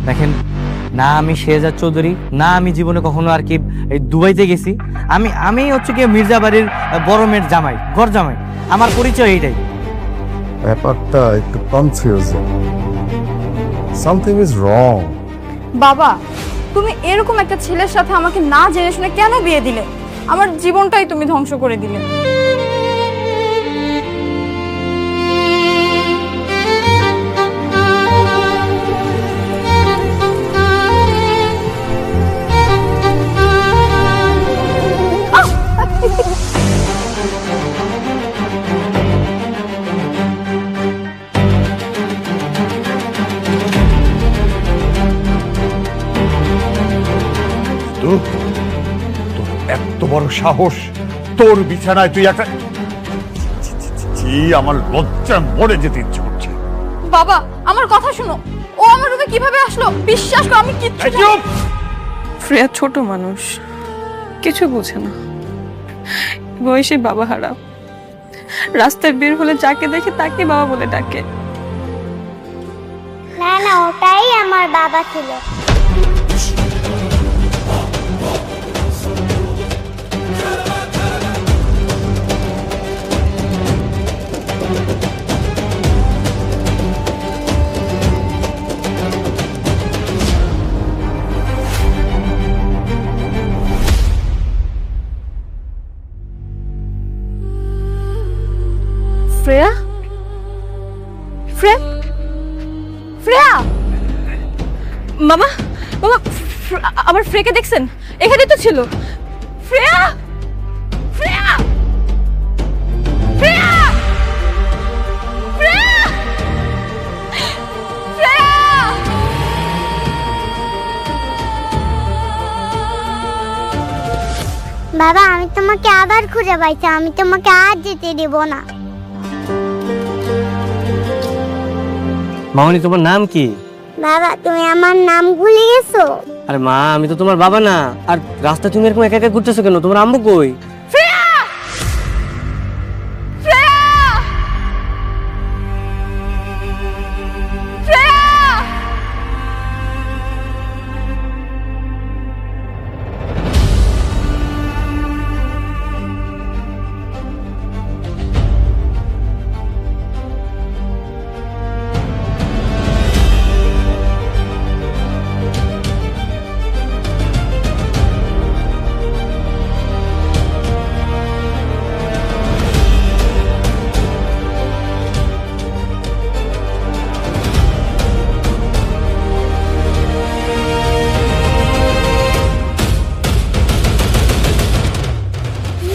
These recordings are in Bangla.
দেখেন, না আমি শেহজাদ চৌধুরী, না আমি জীবনে কখনো আর কি এই দুবাইতে গেছি। আমি আমি হচ্ছে কি মির্জা বাড়ির বড় মেয়ের জামাই, ঘর জামাই। আমার পরিচয় এইটাই। ব্যাপারটা একটু কনফিউজিং। Something is wrong. বাবা, তুমি এরকম একটা ছেলের সাথে আমাকে না জেনে শুনে কেন বিয়ে দিলে? আমার জীবনটাই তুমি ধ্বংস করে দিলে। তোর এত বড় সাহস, তোর বিছানায় তুই একটা আমার লজ্জা মরে যেতে ইচ্ছে করছে। বাবা, আমার কথা শুনো। ও আমার রুমে কিভাবে আসলো? বিশ্বাস করো, আমি কিচ্ছু জানি না। শ্রেয়া ছোট মানুষ, কিছু বোঝে না। বয়সে বাবা হারা, রাস্তায় বের হলে যাকে দেখে তাকে বাবা বলে ডাকে। না না, ওটাই আমার বাবা ছিল। শ্রেয়া, শ্রেয়া, শ্রেয়া, মামা, মামা, আমার ফ্রেকে দেখছেন? এখানেই তো ছিল। শ্রেয়া, শ্রেয়া, শ্রেয়া, শ্রেয়া, শ্রেয়া। বাবা, আমি তোমাকে আবার খুঁজে পাইছি, আমি তোমাকে আর যেতে দেব না। মামনি, তোমার নাম কি? বাবা, তুমি আমার নাম ভুলে গেছো? আরে মা, আমি তো তোমার বাবা না। আর রাস্তায় তুমি এরকম একা একা ঘুরতেছো কেন? তোমার আম্মু কই? শ্রেয়া, শ্রেয়া, শ্রেয়া।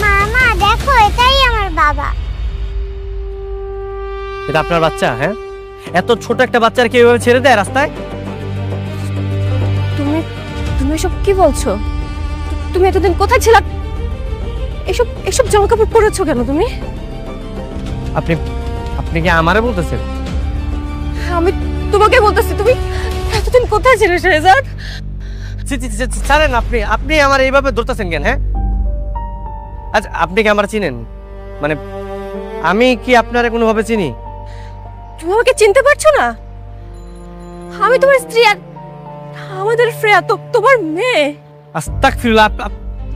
মামা দেখো, এটাই আমার বাবা। এটা আপনার বাচ্চা? হ্যাঁ, এত ছোট একটা বাচ্চার কি এভাবে ছেড়ে দেয় রাস্তায়? তুমি তুমি এসব কি বলছো? তুমি এতদিন কোথায় ছিলা? এসব এসব জামা কাপড় পরেছো কেন তুমি? আপনি আপনি কি আমারে বলতেছেন? আমি তোমাকে বলতেছি, তুমি এতদিন কোথায় ছিলে শেহজাদ? ছাড়েন। আপনি আপনি আমার এইভাবে ধরতেছেন কেন? হ্যাঁ, আচ্ছা, আপনি কি আমার চিনেন? মানে আমি কি আপনারে কোনোভাবে চিনি? তুমি আমাকে চিনতে পারছো না? আমি তোমার স্ত্রী, আর আমাদের শ্রেয়া তো তোমার মেয়ে। আস্তাগফিরুল্লাহ,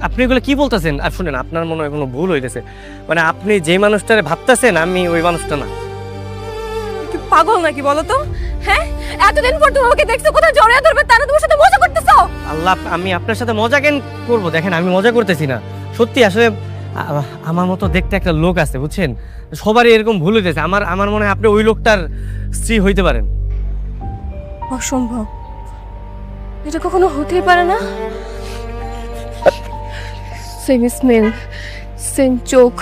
আপনি এগুলো কি বলতেছেন? আর শুনেন, আপনার মনে হয় কোনো ভুল হইতেছে। মানে আপনি যে মানুষটারে ভাবতেছেন, আমি ওই মানুষটা না। কি পাগল নাকি বলো তো? হ্যাঁ, এতদিন পর তুমি আমাকে দেখছো, কোথায় জড়িয়ে ধরবে তারা তোমার সাথে মজা করতেছো। আল্লাহ, আমি আপনার সাথে মজা কেন করবো? দেখেন, আমি মজা করতেছি না, সত্যি। আসলে আমার মতো দেখতে একটা লোক আছে, বুঝছেন? সবারই এরকম ভুল হইতেছে। আমার মনে হয় আপনি ওই লোকটার স্ত্রী হইতে পারেন। অসম্ভব, এটা কখনো হতেই পারে না। সেম স্মেল, সেম চোখ,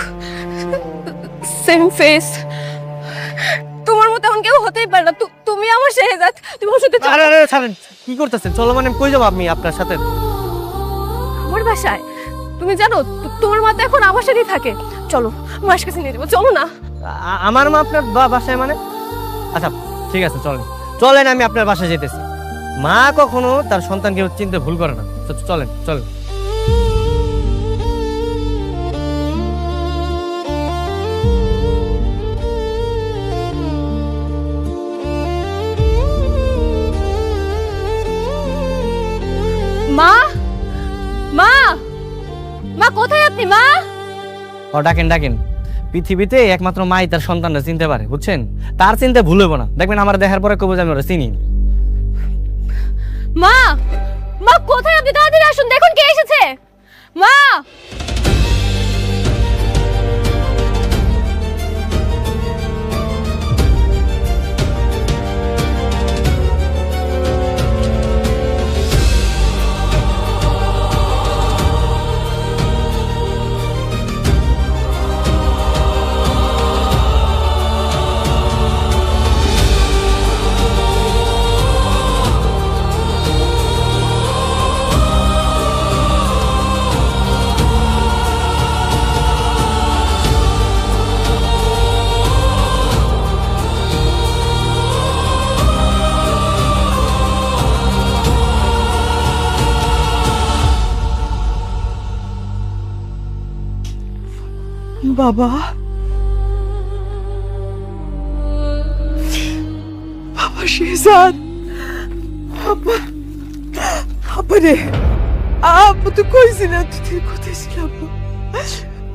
সেম ফেস। তোমার মতো এমন কেউ হতেই পারে না। তুমি আমার শেহজাদ, তুমি আমার সাথে আরে আরে ছাড়েন, কি করতেছেন? চলো, মানে কই যাবো আমি আপনার সাথে? আমার বাসায়। তুমি জানো তোমার মা তো এখন আমার সাথেই থাকে। চলো, মায়ের কাছে নিয়ে যাবো, চলো না। আমার মা আপনার বাসায় মানে? আচ্ছা ঠিক আছে, চলেন চলেন, আমি আপনার বাসায় যেতেছি। মা কখনো তার সন্তানকে চিনতে ভুল করে না। চলেন চলেন। মা ও ডাকেন ডাকেন, পৃথিবীতে একমাত্র মাই তার সন্তানরা চিনতে পারে, বুঝছেন? তার চিন্তা ভুল হইব না, দেখবেন আমার দেখার পরে কবে আমি ওরা চিনি। মা মা কোথায় আপনি? তাড়াতাড়ি আসুন, দেখুন কে এসেছে। মা বাবা, বাবা শেহজাদ, আপা, আপা রে, আপু তো কইছিল তুই কোথায় ছিল?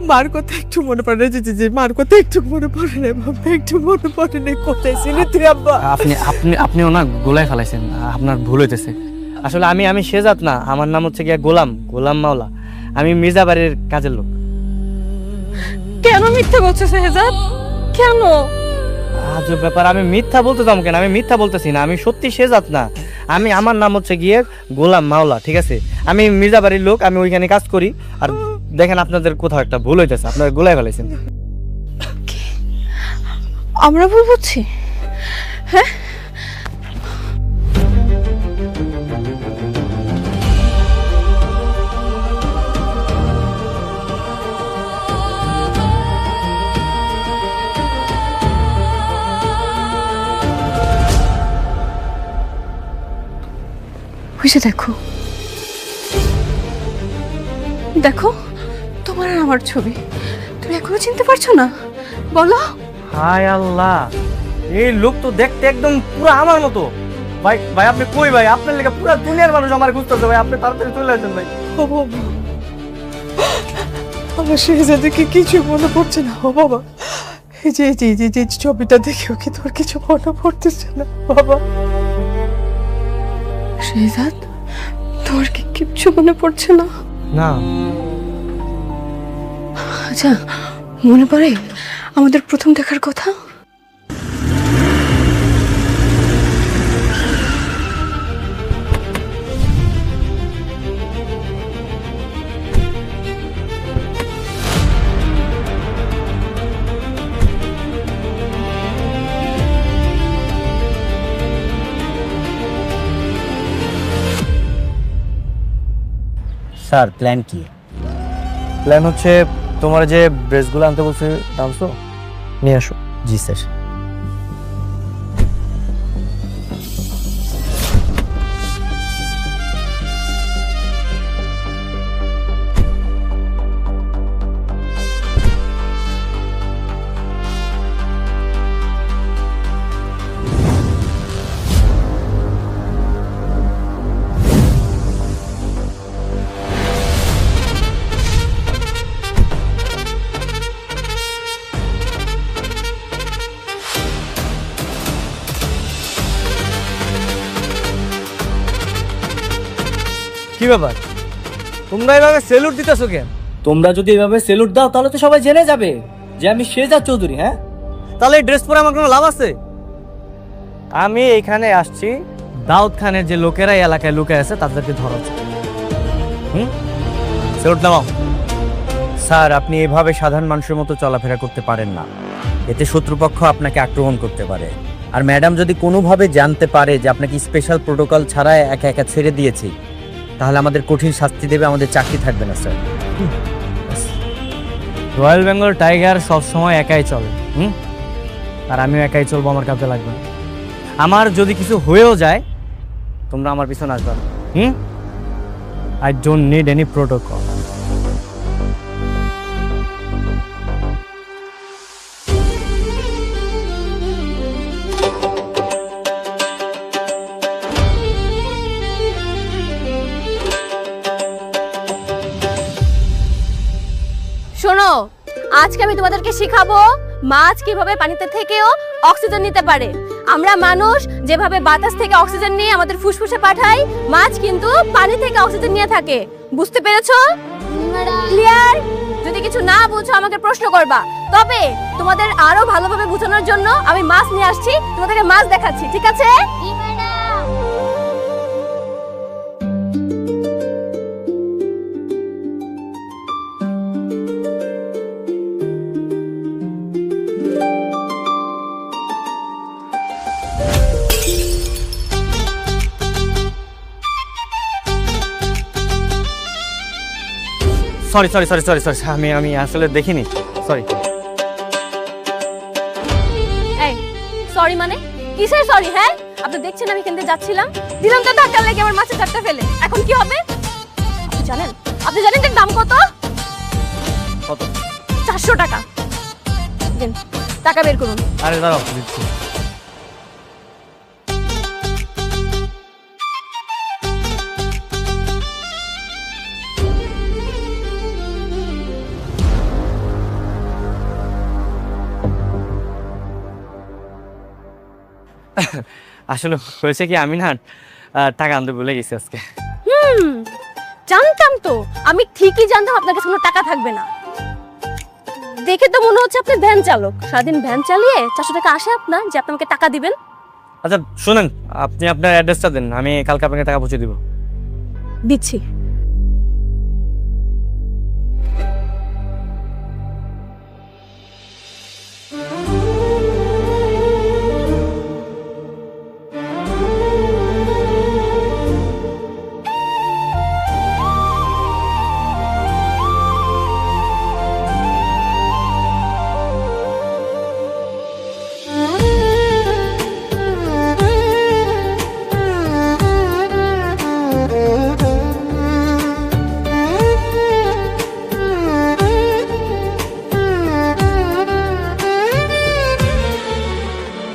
মার কথা একটু মনে পড়ে না, যে মার কথা একটু মনে পড়ে না বাবা, একটু মনে পড়ে না কোথায় ছিল তুই আব্বা? আপনি আপনি আপনি ওনা গোলায় ফেলাইছেন, আপনার ভুল হইতেছে। আসলে আমি শেজাত না, আমার নাম হচ্ছে গিয়া গোলাম, গোলাম মাওলা। আমি মির্জা বাড়ির কাজের লোক। কেন মিথ্যা বলছো শেহজাদ? কেন? আজব ব্যাপার, আমি মিথ্যা বলতে যাবো কেন? আমি মিথ্যা বলতেছি না, আমি সত্যি শেজাত না। আমার নাম হচ্ছে গিয়ে গোলাম মাওলা, ঠিক আছে? আমি মির্জা বাড়ির লোক, আমি ওইখানে কাজ করি। আর দেখেন আপনাদের কোথাও একটা ভুল হইতেছে, আপনারা গোলায় ফেলাইছেন। আমরা ভুল বুঝছি? হ্যাঁ, বুঝে দেখো, দেখো তোমার আর আমার ছবি। তুমি এখনো চিনতে পারছো না? বলো। হায় আল্লাহ, এই লোক তো দেখতে একদম পুরো আমার মতো। ভাই ভাই আপনি কই ভাই? আপনার লেগে পুরো দুনিয়ার মানুষ আমার খুঁজতেছে ভাই, আপনি তাড়াতাড়ি চলে আসেন ভাই। ও বাবা, আমার শেহজাদকে কিছু মনে পড়ছে না। ও বাবা, এই যে ছবিটা দেখেও কি তোর কিছু মনে পড়তেছে না বাবা? শেহজাদ, তোমার কি কিচ্ছু মনে পড়ছে না? না। আচ্ছা, মনে পড়ে আমাদের প্রথম দেখার কথা? স্যার প্ল্যান কি? প্ল্যান হচ্ছে তোমার যে ড্রেসগুলো আনতে বলছে আনছো, নিয়ে আসো। জি স্যার। কি ব্যাপার, তোমরা এভাবে সেলুট দিতেছো কেন? তোমরা যদি এভাবে সেলুট দাও তাহলে তো সবাই জেনে যাবে যে আমি শেহজাদ চৌধুরী। হ্যাঁ, তাহলে এই ড্রেস পরে আমার কোনো লাভ আছে? আমি এখানে আসছি দাউদ খানের যে লোকেরা এই এলাকায় লুকিয়ে আছে তাদেরকে ধরার জন্য। সেলুট নামাও। স্যার, আপনি এভাবে সাধারণ মানুষের মতো চলাফেরা করতে পারেন না, এতে শত্রুপক্ষ আপনাকে আক্রমণ করতে পারে। আর ম্যাডাম যদি কোনোভাবে জানতে পারে যে আপনাকে স্পেশাল প্রোটোকল ছাড়া একা একা ছেড়ে দিয়েছি, তাহলে আমাদের কঠিন শাস্তি দেবে, আমাদের চাকরি থাকবে না স্যার। রয়্যাল বেঙ্গল টাইগার সবসময় একাই চলে, আর আমিও একাই চলবো, আমার কাছে লাগবে না। আমার যদি কিছু হয়েও যায় তোমরা আমার পিছনে আসবে না। I don't need any protocol. শোনো, আজকে আমি তোমাদেরকে শেখাবো মাছ কিভাবে পানিতে থেকেও অক্সিজেন নিতে পারে। আমরা মানুষ যেভাবে বাতাস থেকে অক্সিজেন নিয়ে আমাদের ফুসফুসে পাঠাই, মাছ কিন্তু পানি থেকে অক্সিজেন নিয়ে থাকে। বুঝতে পেরেছো? ক্লিয়ার? যদি কিছু না বুঝো আমাকে প্রশ্ন করবা। তবে তোমাদের আরো ভালোভাবে বোঝানোর জন্য আমি মাছ নিয়ে আসছি, তোমাদেরকে মাছ দেখাচ্ছি, ঠিক আছে? Sorry sorry sorry sorry sorry, আমি আসলে দেখিনি, সরি। এই সরি মানে কিসের সরি? হ্যাঁ, আপনি দেখছেন আমি এখান থেকে যাচ্ছিলাম, দিলাম তো ধাক্কা লেগে আমার মাছের ধাক্কা ফেলে। এখন কি হবে আপনি জানেন এর দাম কত? কত? 400 টাকা। দেন, টাকা বের করুন। আরে দাঁড়াও, দিচ্ছি। আসলে হয়েছে কি, আমি না টাকা আনতে ভুলে গেছি আজকে। জানতাম তো, আমি ঠিকই জানতাম আপনার কাছে কোনো টাকা থাকবে না। দেখে তো মনে হচ্ছে আপনি ভ্যান চালক, সারাদিন ভ্যান চালিয়ে 400 টাকা আসে আপনার যে আপনি আমাকে টাকা দিবেন। আচ্ছা শুনেন, আপনি আপনার অ্যাড্রেসটা দেন, আমি কালকে আপনাকে টাকা পৌঁছে দিব। দিচ্ছি।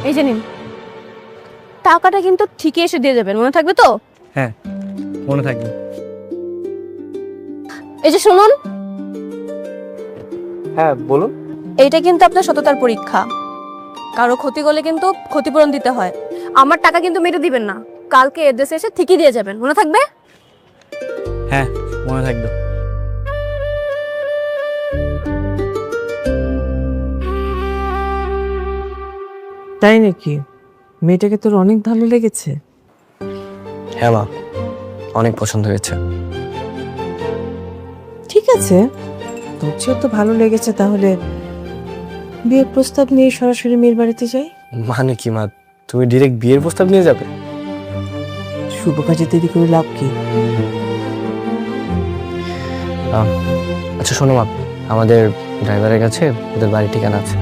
এই যে নিন, টাকাটা কিন্তু ঠিকই এসে দিয়ে যাবেন, মনে থাকবে তো? হ্যাঁ, মনে থাকবে। এই যে শুনুন, হ্যাঁ বলুন। এইটা কিন্তু আপনার সততার পরীক্ষা। কারো ক্ষতি করলে কিন্তু ক্ষতিপূরণ দিতে হয়। আমার টাকা কিন্তু মেরে দিবেন না, কালকে এড্রেসে এসে ঠিকই দিয়ে যাবেন, মনে থাকবে? হ্যাঁ, মনে থাকবে। তাই নাকি? মেয়েটাকে তোর অনেক ভালো লেগেছে? হ্যাঁ মা, অনেক পছন্দ হয়েছে। ঠিক আছে, তোর চেয়েও তো ভালো লেগেছে, তাহলে বিয়ের প্রস্তাব নিয়ে সরাসরি মেয়ের বাড়িতে যাই। মানে কি মা, তুমি ডিরেক্ট বিয়ের প্রস্তাব নিয়ে যাবে? শুভ কাজে দেরি করে লাভ কি? আচ্ছা শোনো মা, আমাদের ড্রাইভারের কাছে ওদের বাড়ির ঠিকানা আছে।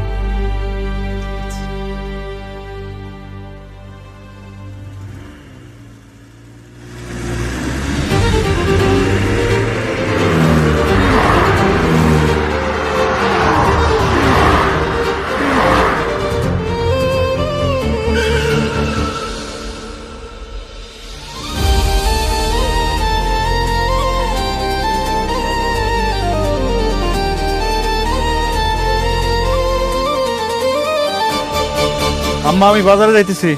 আম্মা, আমি বাজারে যাইতেছি।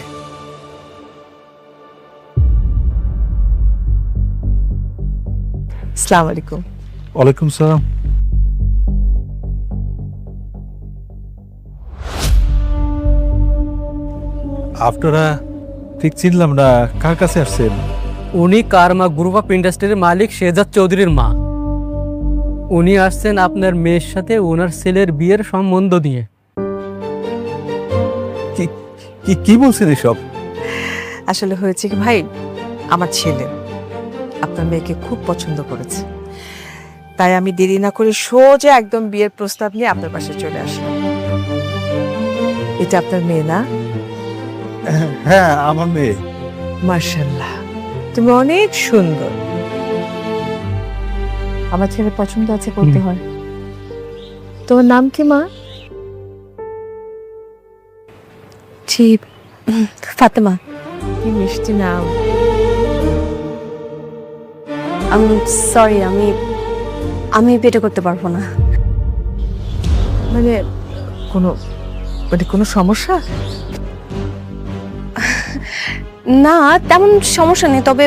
আসসালামু আলাইকুম। ওয়ালাইকুম সালাম। আপনারা ঠিক চিনলাম না, কার কাছে আসছেন? উনি কারমা গ্রুপ অফ ইন্ডাস্ট্রির মালিক শেহজাদ চৌধুরীর মা। উনি আসছেন আপনার মেয়ের সাথে ওনার ছেলের বিয়ের সম্বন্ধ নিয়ে। কি বলছেন এসব? আসলে হয়েছে কি ভাই, আমার ছেলে আপনার মেয়েকে খুব পছন্দ করেছে, তাই আমি দেরি না করে সোজা একদম বিয়ের প্রস্তাব নিয়ে আপনার পাশে চলে আসলাম। এটা আপনার মেয়ে না? হ্যাঁ, আমার মেয়ে। মাশাআল্লাহ, তুমি অনেক সুন্দর। আমার ছেলে পছন্দ আছে বলতে হয়। তোমার নাম কি মা? জি, ফাতেমা। কি মিষ্টি নাম। সরি, আমি বিয়ে করতে পারবো না। মানে কোনো কোনো সমস্যা? না, তেমন সমস্যা নেই, তবে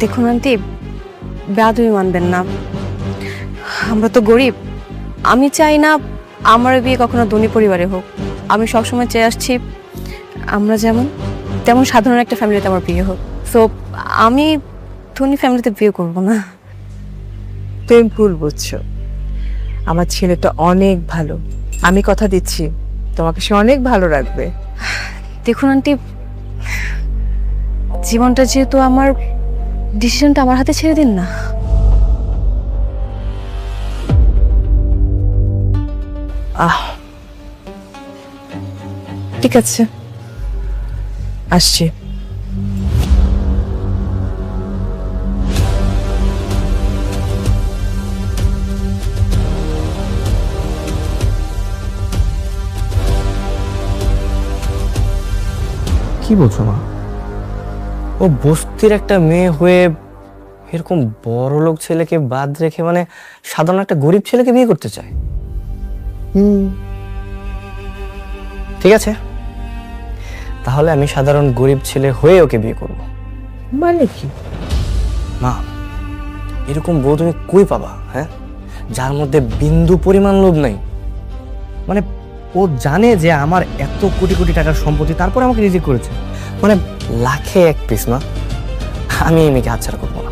দেখুন আন্টি, বেয়াদবি মানবেন না, আমরা তো গরিব। আমি চাই না আমার বিয়ে কখনো ধনী পরিবারে হোক। আমি সবসময় চেয়ে আসছি আমরা যেমন তেমন সাধারণ একটা ফ্যামিলিতে আমার বিয়ে হোক। সো আমি ধনী ফ্যামিলিতে বিয়ে করব না। তুমি ভুল বুঝছো, আমার ছেলেটা অনেক ভালো, আমি কথা দিচ্ছি তোমাকে সে অনেক ভালো রাখবে। দেখুন আন্টি, জীবনটা যেহেতু আমার, ডিসিশনটা আমার হাতে ছেড়ে দিন না। ঠিক আছে, আসছি। কি বলছো মা? ও বস্তির একটা মেয়ে হয়ে এরকম বড় লোক ছেলেকে বাদ রেখে মানে সাধারণ একটা গরিব ছেলেকে বিয়ে করতে চায়? ঠিক আছে, তাহলে আমি সাধারণ গরিব ছেলে হয়ে ওকে বিয়ে করব। মানে কি? মা, এরকম বউ তুমি কই পাবা? হ্যাঁ, যার মধ্যে বিন্দু পরিমাণ লোভ নাই। মানে ও জানে যে আমার এত কোটি কোটি টাকার সম্পত্তি, তারপর আমাকে রিজেক্ট করেছে। মানে লাখে এক পিস। মা, আমি এই মেয়েকে হাতছাড়া করবো না।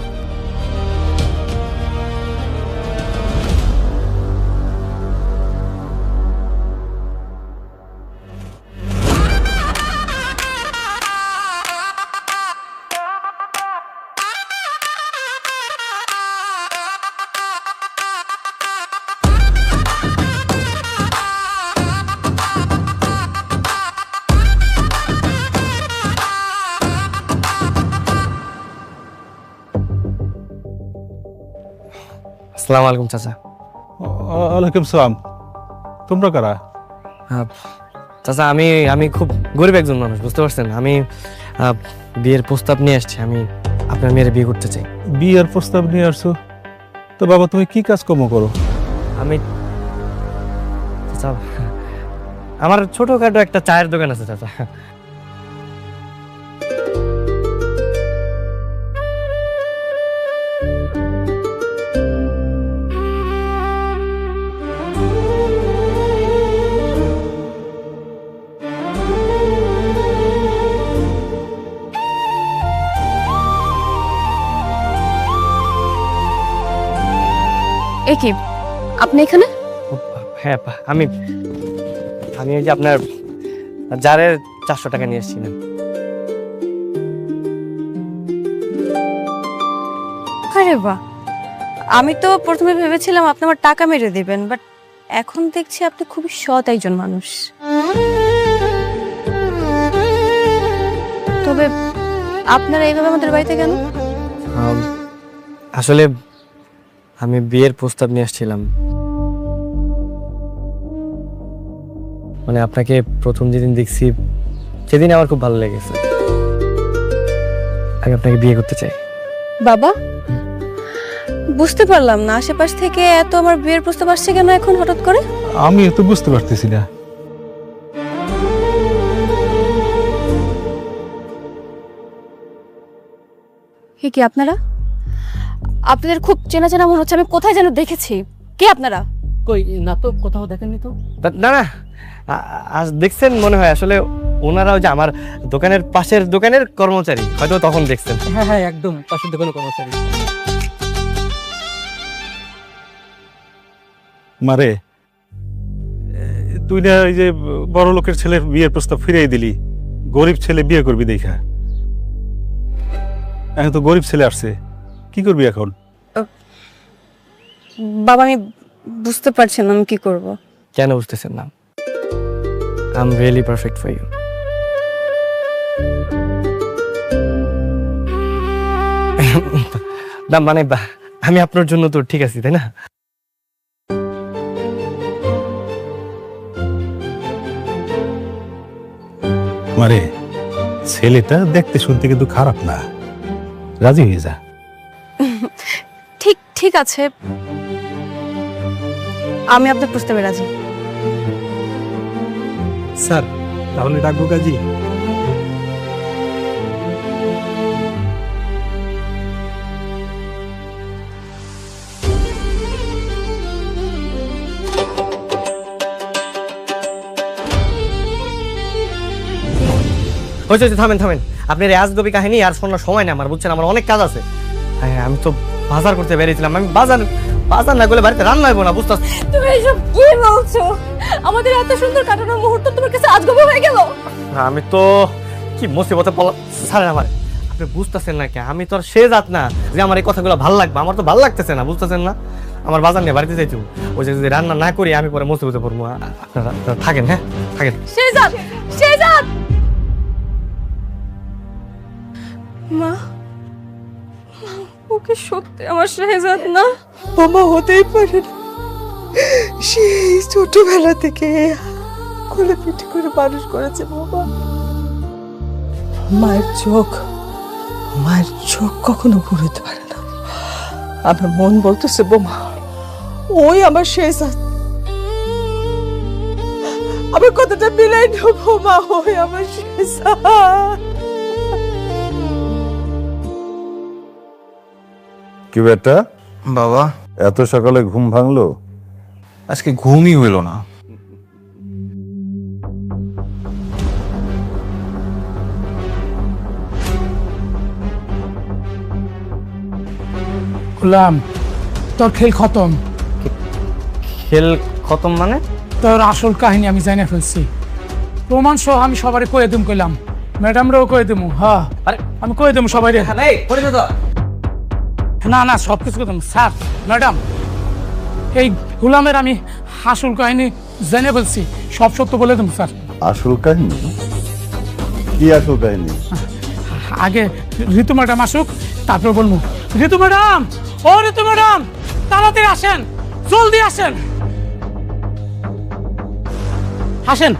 আসসালামু আলাইকুম চাচা। ওয়ালাইকুম সালাম। তোমরা কারা? চাচা, আমি খুব গরিব একজন মানুষ, বুঝতে পারছেন? আমি বিয়ের প্রস্তাব নিয়ে আসছি। আমি আপনার মেয়ের বিয়ে করতে চাই। বিয়ের প্রস্তাব নিয়ে আসছো? তো বাবা, তুমি কি কাজকর্ম করো? আমি চাচা, আমার ছোটখাটো একটা চায়ের দোকান আছে চাচা। এ কি, আপনি এখানে? হ্যাঁ, আমি এই যে আপনার জারের 400 টাকা নিয়ে এসেছিলাম। আরে বাহ, আমি তো প্রথমে ভেবেছিলাম আপনি আমার টাকা মেরে দিবেন, বাট এখন দেখছি আপনি খুবই সৎ একজন মানুষ। তবে আপনারা এইভাবে আমাদের বাড়িতে কেন? আসলে আমি বিয়ের প্রস্তাব নিয়ে আসছিলাম। মানে আপনাকে প্রথম যেদিন দেখছি সেদিন আমার খুব ভালো লেগেছে। আমি আপনাকে বিয়ে করতে চাই। বাবা, বুঝতে পারলাম না, আশেপাশ থেকে এত আমার বিয়ের প্রস্তাব আসছে কেন এখন হঠাৎ করে? আমি তো বুঝতে পারতেছি না। কি আপনারা? আপনাদের খুব চেনা চেনা মনে হচ্ছে, আমি কোথায় যেন দেখেছি। কে আপনারা? কই না তো, কোথাও দেখেননি তো। না না, আজ দেখছেন মনে হয়। আসলে ওনারাও যে আমার দোকানের পাশের দোকানের কর্মচারী, হয়তো তখন দেখছেন। হ্যাঁ হ্যাঁ, একদম পাশের দোকানে কর্মচারী। মারে, তুই না এই যে বড় লোকের ছেলের বিয়ের প্রস্তাব ফিরিয়ে দিলি, গরিব ছেলে বিয়ে করবি দেখা। এখন তো গরিব ছেলে আসছে, কি করবি এখন? বাবা, আমি বুঝতে পারছি না আমি কি করব। কেন বুঝতেছেন না? I am really perfect for you. না মানে আমি আপনার জন্য তো ঠিক আছি, তাই না? মারে, ছেলেটা দেখতে শুনতে কিন্তু খারাপ না, রাজি হয়ে যা। ঠিক আছে, আমি আপনার প্রস্তাবে রাজি। স্যার তাহলে ডাকবো কাজী? হয়েছে থামেন থামেন, আপনার এই আজগবি কাহিনী আর শোনার সময় না আমার, বুঝছেন? আমার অনেক কাজ আছে। হ্যাঁ আমি তো বাজার করতে বেরিয়েছিলাম, আমি বাজার বাজার না করলে বাড়িতে রান্না হইব না, বুঝতে পারছি? তুমি এসব কি বলছো? আমাদের এত সুন্দর কাটানোর মুহূর্ত তোমার কাছে আজগবি হয়ে গেল? আমি তো কি মুসিবতে পড়লাম স্যার আমার। আপনি বুঝতেছেন না কে, আমি তো আর সে জাত না যে আমার এই কথাগুলো ভালো লাগবে। আমার তো ভালো লাগতেছে না, বুঝতেছেন না? আমার বাজার নিয়ে বাড়িতে যাইতে ওই যে যদি রান্না না করি আমি পরে মুসিবতে পড়বো। আপনারা থাকেন, হ্যাঁ থাকেন। শেহজাদ, শেহজাদ! মা, ওকে সত্যি আমার শেহজাদ না? বোমা হতেই পারে না। সেই ছোটবেলা থেকে কোলে পিঠে করে মানুষ করেছে বাবা। মায়ের চোখ কখনো ঘুরতে পারে না। আমার মন বলতেছে বোমা ওই আমার শেহজাদ। আমার কথাটা মিলাই না বোমা, ওই আমার শেহজাদ। কি বেটা, বাবা এত সকালে ঘুম ভাঙলো? আজকে ঘুমই হইল না। গোলাম, তোর খেল খতম। খেল খতম মানে? তোর আসল কাহিনী আমি জানে ফেলছি। প্রমাণ সহ আমি সবারে কয়ে দিম কইলাম, ম্যাডামরাও কয়ে দিমু। হ্যাঁ আমি কয়ে দিমু সবাই। না না সব কিছু করতাম স্যার। ম্যাডাম, এই গোলামের আমি আসল কাহিনী জেনে ফেলছি, সব সত্য বলে দেবো স্যার। আসল কাহিনী? কি আসল কাহিনী? আগে ঋতু ম্যাডাম আসুক, তারপর বলবো। ঋতু ম্যাডাম, ও ঋতু ম্যাডাম, তাড়াতাড়ি আসেন, জলদি আসেন, আসেন।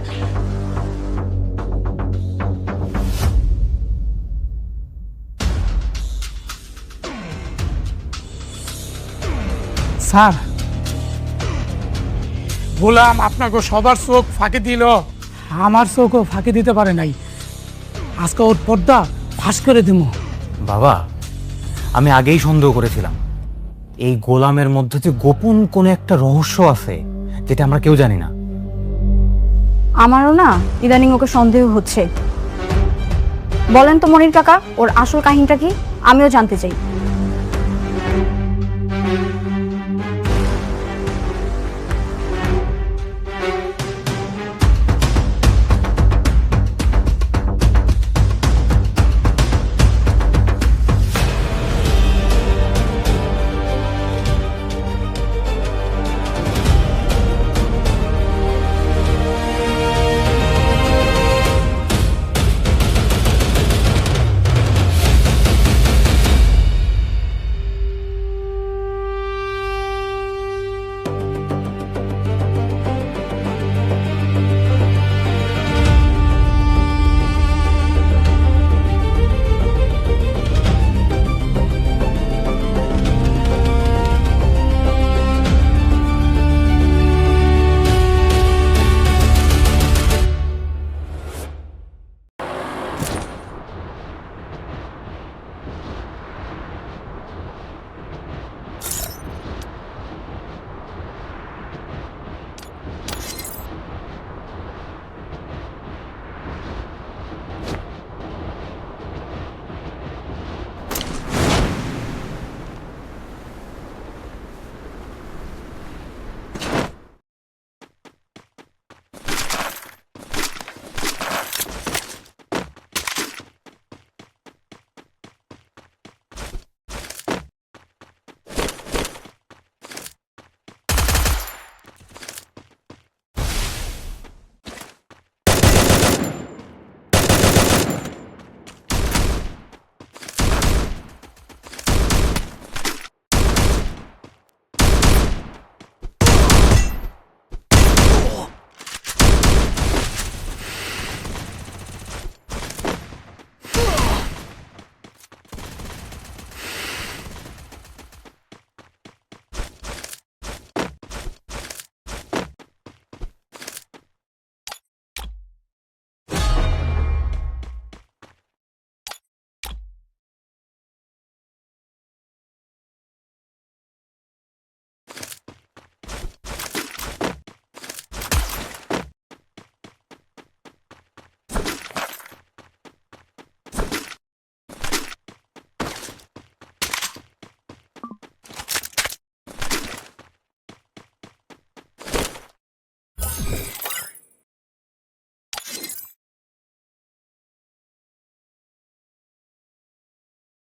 স্যার, গোলাম আপনাকে সবার চোখ ফাঁকি দিল, আমার চোখও ফাঁকি দিতে পারে নাই। আজকে ওর পর্দা ফাঁস করে দিব। বাবা, আমি আগেই সন্দেহ করেছিলাম এই গোলামের মধ্যে যে গোপন কোনো একটা রহস্য আছে যেটা আমরা কেউ জানি না। আমারও না ইদানিং ওকে সন্দেহ হচ্ছে। বলেন তো মনির কাকা, ওর আসল কাহিনীটা কি? আমিও জানতে চাই।